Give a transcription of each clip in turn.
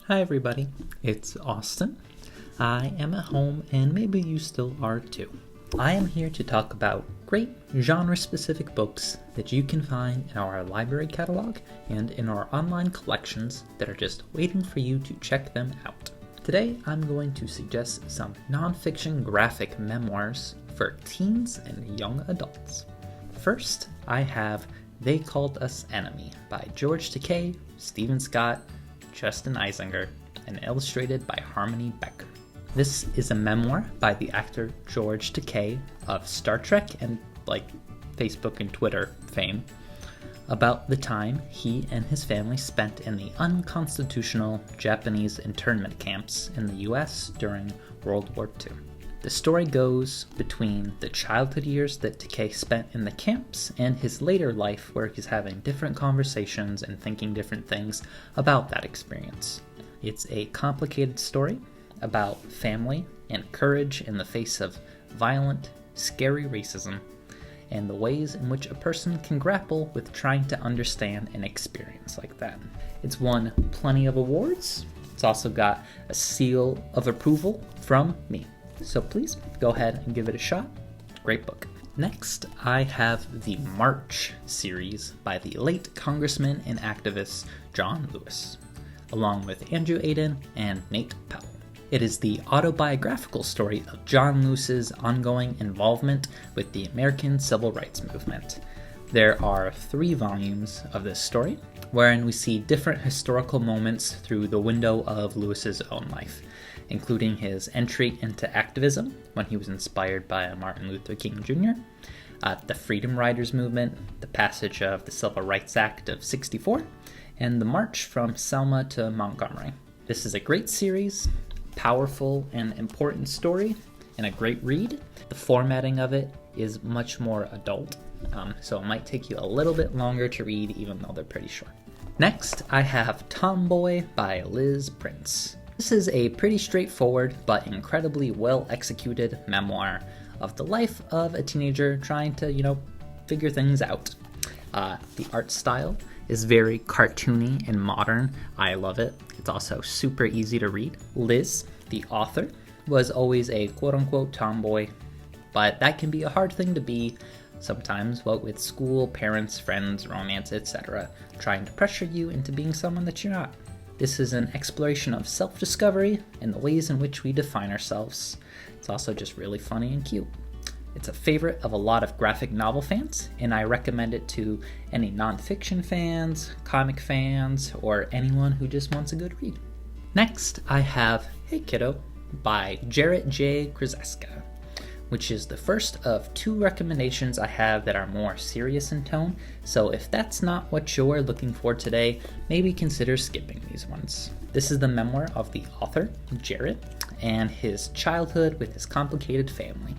Hi everybody, it's Austin. I am at home and maybe you still are too. I am here to talk about great genre-specific books that you can find in our library catalog and in our online collections that are just waiting for you to check them out. Today I'm going to suggest some nonfiction graphic memoirs for teens and young adults. First, I have They Called Us Enemy by George Takei, Stephen Scott, Justin Eisinger, and illustrated by Harmony Becker. This is a memoir by the actor George Takei of Star Trek and Facebook and Twitter fame about the time he and his family spent in the unconstitutional Japanese internment camps in the US during World War II. The story goes between the childhood years that Takei spent in the camps and his later life where he's having different conversations and thinking different things about that experience. It's a complicated story about family and courage in the face of violent, scary racism and the ways in which a person can grapple with trying to understand an experience like that. It's won plenty of awards. It's also got a seal of approval from me. So please go ahead and give it a shot. Great book. Next, I have the March series by the late Congressman and activist John Lewis, along with Andrew Aydin and Nate Powell. It is the autobiographical story of John Lewis's ongoing involvement with the American Civil Rights Movement. There are 3 volumes of this story, wherein we see different historical moments through the window of Lewis's own life, including his entry into activism when he was inspired by Martin Luther King Jr., the Freedom Riders movement, the passage of the Civil Rights Act of '64, and the march from Selma to Montgomery. This is a great series, powerful and important story, and a great read. The formatting of it is much more adult, so it might take you a little bit longer to read even though they're pretty short. Next, I have Tomboy by Liz Prince. This is a pretty straightforward but incredibly well-executed memoir of the life of a teenager trying to, figure things out. The art style is very cartoony and modern. I love it. It's also super easy to read. Liz, the author, was always a quote-unquote tomboy, but that can be a hard thing to be sometimes, with school, parents, friends, romance, etc., trying to pressure you into being someone that you're not. This is an exploration of self-discovery and the ways in which we define ourselves. It's also just really funny and cute. It's a favorite of a lot of graphic novel fans, and I recommend it to any nonfiction fans, comic fans, or anyone who just wants a good read. Next, I have Hey Kiddo by Jarrett J. Krosoczka, which is the first of 2 recommendations I have that are more serious in tone, so if that's not what you're looking for today, maybe consider skipping these ones. This is the memoir of the author, Jarrett, and his childhood with his complicated family.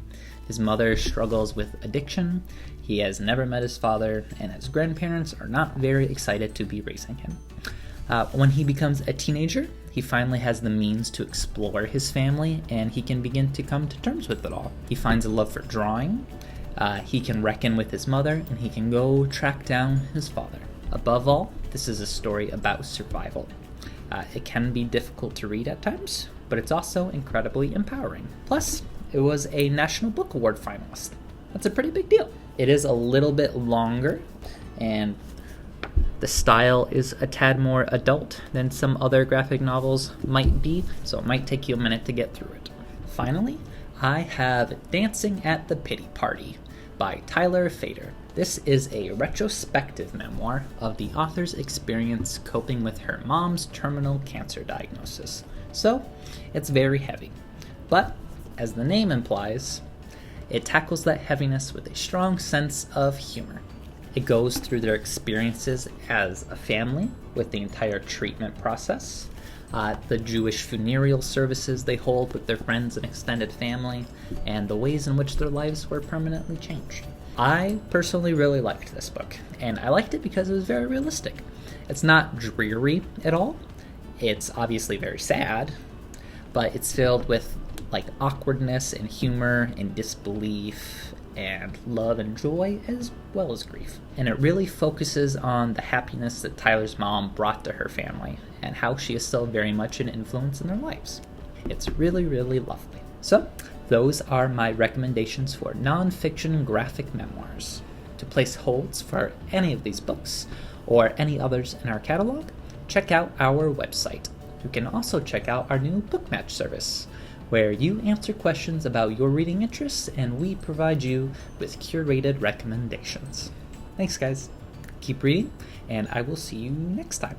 His mother struggles with addiction, he has never met his father, and his grandparents are not very excited to be raising him. When he becomes a teenager, he finally has the means to explore his family, and he can begin to come to terms with it all. He finds a love for drawing, he can reckon with his mother, and he can go track down his father. Above all, this is a story about survival. It can be difficult to read at times, but it's also incredibly empowering. Plus, it was a National Book Award finalist. That's a pretty big deal. It is a little bit longer, and the style is a tad more adult than some other graphic novels might be, so it might take you a minute to get through it. Finally, I have Dancing at the Pity Party by Tyler Fader. This is a retrospective memoir of the author's experience coping with her mom's terminal cancer diagnosis. So, it's very heavy. But, as the name implies, it tackles that heaviness with a strong sense of humor. It goes through their experiences as a family with the entire treatment process, the Jewish funereal services they hold with their friends and extended family, and the ways in which their lives were permanently changed. I personally really liked this book, and I liked it because it was very realistic. It's not dreary at all. It's obviously very sad, but it's filled with awkwardness and humor and disbelief and love and joy as well as grief. And it really focuses on the happiness that Tyler's mom brought to her family and how she is still very much an influence in their lives. It's really, really lovely. So, those are my recommendations for nonfiction graphic memoirs. To place holds for any of these books or any others in our catalog, check out our website. You can also check out our new BookMatch service, where you answer questions about your reading interests and we provide you with curated recommendations. Thanks, guys. Keep reading, and I will see you next time.